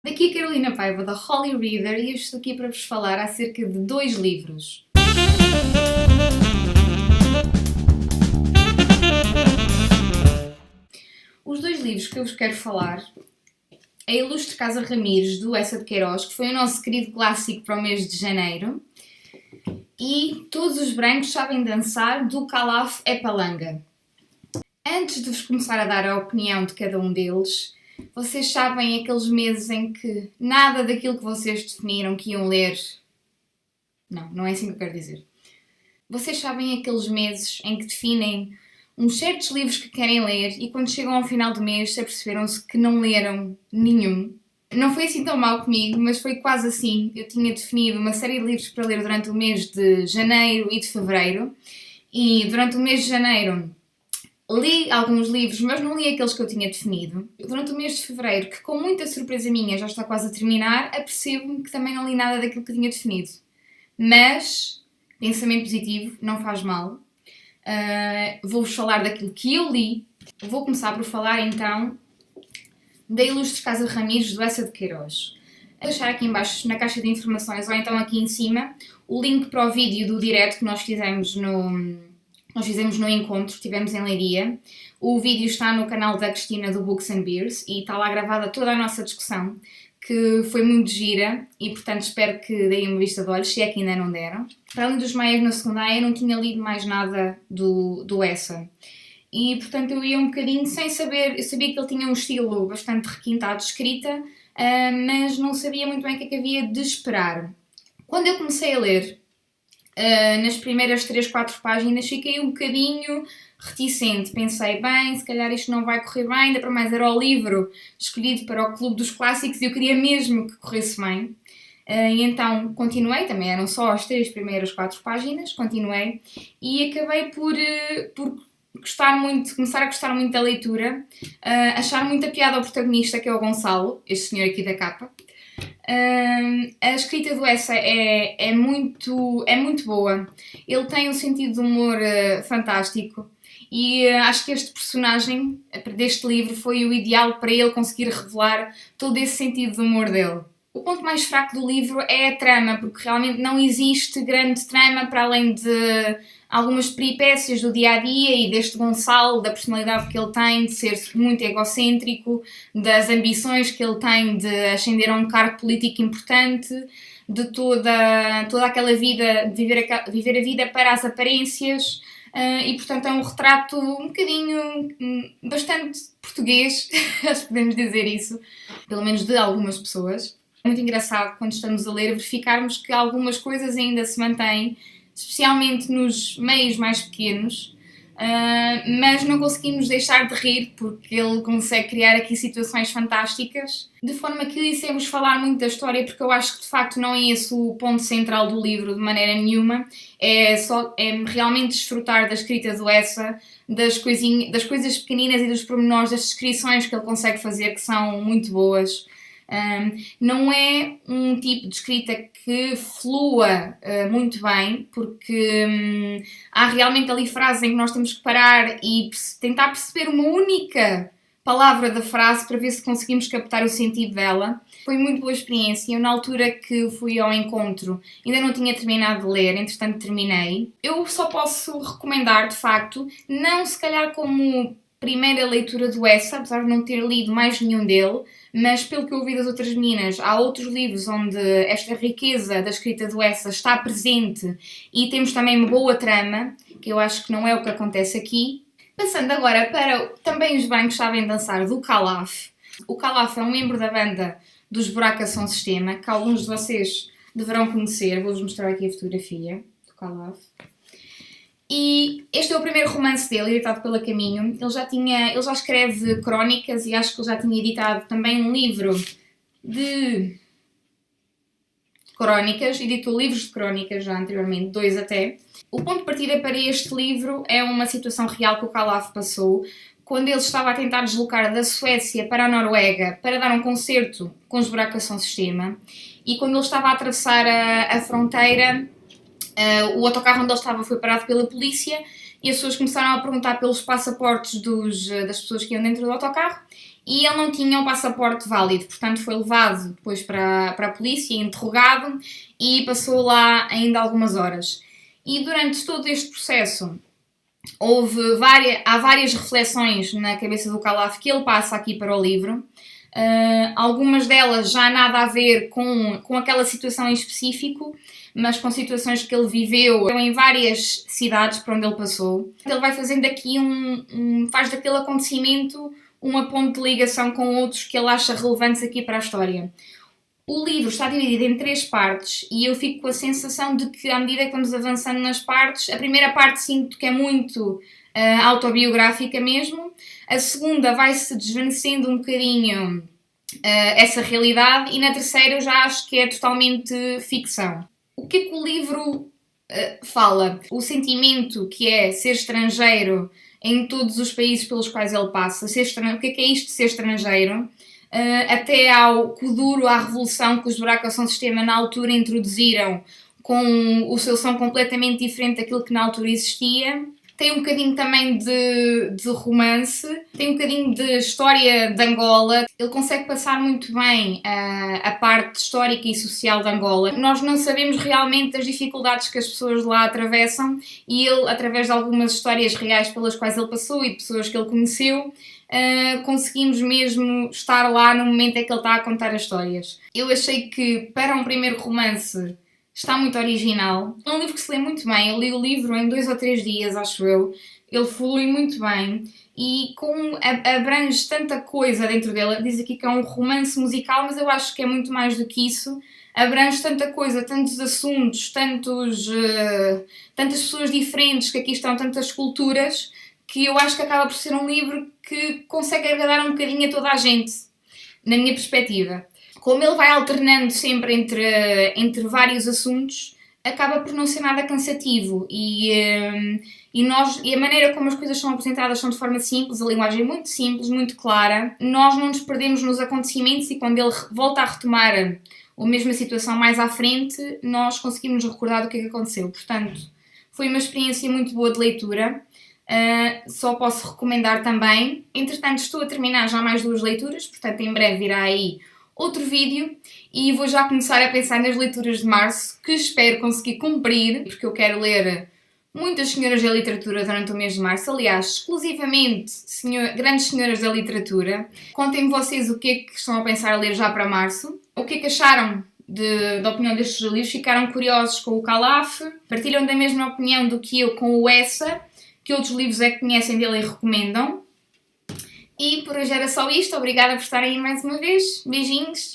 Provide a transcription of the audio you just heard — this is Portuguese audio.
Daqui a Carolina Paiva, da Holy Reader, e eu estou aqui para vos falar acerca de dois livros. Os dois livros que eu vos quero falar é A Ilustre Casa Ramires, do Eça de Queiroz, que foi o nosso querido clássico para o mês de janeiro, e Todos os Brancos Sabem Dançar, do Calaf Epalanga. Antes de vos começar a dar a opinião de cada um deles, vocês sabem aqueles meses em que nada daquilo que vocês definiram que iam ler... Não é assim que eu quero dizer. Vocês sabem aqueles meses em que definem uns certos livros que querem ler e quando chegam ao final do mês se aperceberam-se que não leram nenhum. Não foi assim tão mal comigo, mas foi quase assim. Eu tinha definido uma série de livros para ler durante o mês de janeiro e de fevereiro, e durante o mês de janeiro li alguns livros, mas não li aqueles que eu tinha definido. Durante o mês de fevereiro, que com muita surpresa minha já está quase a terminar, apercebo-me que também não li nada daquilo que eu tinha definido. Mas, pensamento positivo, não faz mal. Vou-vos falar daquilo que eu li. Vou começar por falar então da Ilustre Casa Ramires, do Eça de Queiroz. Vou deixar aqui em baixo na caixa de informações, ou então aqui em cima, o link para o vídeo do direto que nós fizemos no encontro que tivemos em Leiria. O vídeo está no canal da Cristina do Books and Beers e está lá gravada toda a nossa discussão, que foi muito gira e, portanto, espero que deem uma vista de olhos, se é que ainda não deram. Para além dos Maias na secundária, eu não tinha lido mais nada do Eça. E, portanto, eu ia um bocadinho sem saber. Eu sabia que ele tinha um estilo bastante requintado de escrita, mas não sabia muito bem o que é que havia de esperar. Quando eu comecei a ler, nas primeiras 3, 4 páginas, fiquei um bocadinho reticente. Pensei, bem, se calhar isto não vai correr bem, ainda para mais era o livro escolhido para o Clube dos Clássicos e eu queria mesmo que corresse bem. E então continuei, também eram só as 3 primeiras 4 páginas, continuei e acabei por gostar muito, começar a gostar muito da leitura, achar muita piada ao protagonista, que é o Gonçalo, este senhor aqui da capa. A escrita do Eça é muito boa. Ele tem um sentido de humor fantástico e acho que este personagem deste livro foi o ideal para ele conseguir revelar todo esse sentido de humor dele. O ponto mais fraco do livro é a trama, porque realmente não existe grande trama para além de algumas peripécias do dia-a-dia e deste Gonçalo, da personalidade que ele tem, de ser muito egocêntrico, das ambições que ele tem de ascender a um cargo político importante, de toda aquela vida, de viver a vida para as aparências, e portanto é um retrato um bocadinho, bastante português, acho que podemos dizer isso, pelo menos de algumas pessoas. É muito engraçado quando estamos a ler verificarmos que algumas coisas ainda se mantêm, especialmente nos meios mais pequenos, mas não conseguimos deixar de rir porque ele consegue criar aqui situações fantásticas, de forma que dissemos falar muito da história, porque eu acho que de facto não é esse o ponto central do livro de maneira nenhuma, é realmente desfrutar da escrita do Eça, das coisas pequeninas e dos pormenores, das descrições que ele consegue fazer, que são muito boas. Não é um tipo de escrita que flua muito bem, porque há realmente ali frases em que nós temos que parar e tentar perceber uma única palavra da frase para ver se conseguimos captar o sentido dela. Foi muito boa experiência. Eu, na altura que fui ao encontro, ainda não tinha terminado de ler, entretanto terminei. Eu só posso recomendar, de facto, não se calhar como primeira leitura do Eça, apesar de não ter lido mais nenhum dele, mas pelo que eu ouvi das outras meninas, há outros livros onde esta riqueza da escrita do Eça está presente e temos também uma boa trama, que eu acho que não é o que acontece aqui. Passando agora para Também os Brancos Sabem Dançar, do Calaf. O Calaf é um membro da banda dos Buraca Som Sistema, que alguns de vocês deverão conhecer. Vou-vos mostrar aqui a fotografia do Calaf. E este é o primeiro romance dele, editado pela Caminho. Ele já escreve crónicas e acho que ele já tinha editado também um livro de crónicas, editou livros de crónicas já anteriormente, 2 até. O ponto de partida para este livro é uma situação real que o Calaf passou quando ele estava a tentar deslocar da Suécia para a Noruega para dar um concerto com os Buraca Som Sistema, e quando ele estava a atravessar a fronteira, o autocarro onde ele estava foi parado pela polícia e as pessoas começaram a perguntar pelos passaportes das pessoas que iam dentro do autocarro e ele não tinha um passaporte válido, portanto foi levado depois para a polícia, interrogado e passou lá ainda algumas horas. E durante todo este processo há várias reflexões na cabeça do Khalaf que ele passa aqui para o livro. Algumas delas já nada a ver com aquela situação em específico, mas com situações que ele viveu em várias cidades por onde ele passou. Ele vai fazendo aqui faz daquele acontecimento uma ponte de ligação com outros que ele acha relevantes aqui para a história. O livro está dividido em 3 partes e eu fico com a sensação de que, à medida que vamos avançando nas partes, a primeira parte sinto que é muito autobiográfica mesmo, a segunda vai-se desvanecendo um bocadinho essa realidade e na terceira eu já acho que é totalmente ficção. O que é que o livro fala? O sentimento que é ser estrangeiro em todos os países pelos quais ele passa. O que é isto de ser estrangeiro? Até ao Kuduro, à revolução que os Buracos São Sistema na altura introduziram com o seu som completamente diferente daquilo que na altura existia. Tem um bocadinho também de romance, tem um bocadinho de história de Angola. Ele consegue passar muito bem a parte histórica e social de Angola. Nós não sabemos realmente as dificuldades que as pessoas lá atravessam e ele, através de algumas histórias reais pelas quais ele passou e de pessoas que ele conheceu, conseguimos mesmo estar lá no momento em que ele está a contar as histórias. Eu achei que, para um primeiro romance, está muito original. É um livro que se lê muito bem. Eu li o livro em 2 ou 3 dias, acho eu. Ele flui muito bem e abrange tanta coisa dentro dele. Diz aqui que é um romance musical, mas eu acho que é muito mais do que isso. Abrange tanta coisa, tantos assuntos, tantas pessoas diferentes que aqui estão, tantas culturas, que eu acho que acaba por ser um livro que consegue agradar um bocadinho a toda a gente, na minha perspectiva. Como ele vai alternando sempre entre vários assuntos, acaba por não ser nada cansativo e a maneira como as coisas são apresentadas são de forma simples, a linguagem é muito simples, muito clara. Nós não nos perdemos nos acontecimentos e quando ele volta a retomar a mesma situação mais à frente, nós conseguimos nos recordar do que é que aconteceu. Portanto, foi uma experiência muito boa de leitura. Só posso recomendar também. Entretanto, estou a terminar já mais 2 leituras, portanto em breve virá aí outro vídeo e vou já começar a pensar nas leituras de março, que espero conseguir cumprir, porque eu quero ler muitas senhoras da literatura durante o mês de março, aliás, exclusivamente grandes senhoras da literatura. Contem-me vocês o que é que estão a pensar a ler já para março, o que é que acharam da opinião destes livros, ficaram curiosos com o Khalaf, partilham da mesma opinião do que eu com o Essa, que outros livros é que conhecem dele e recomendam. E por hoje era só isto. Obrigada por estarem aí mais uma vez. Beijinhos.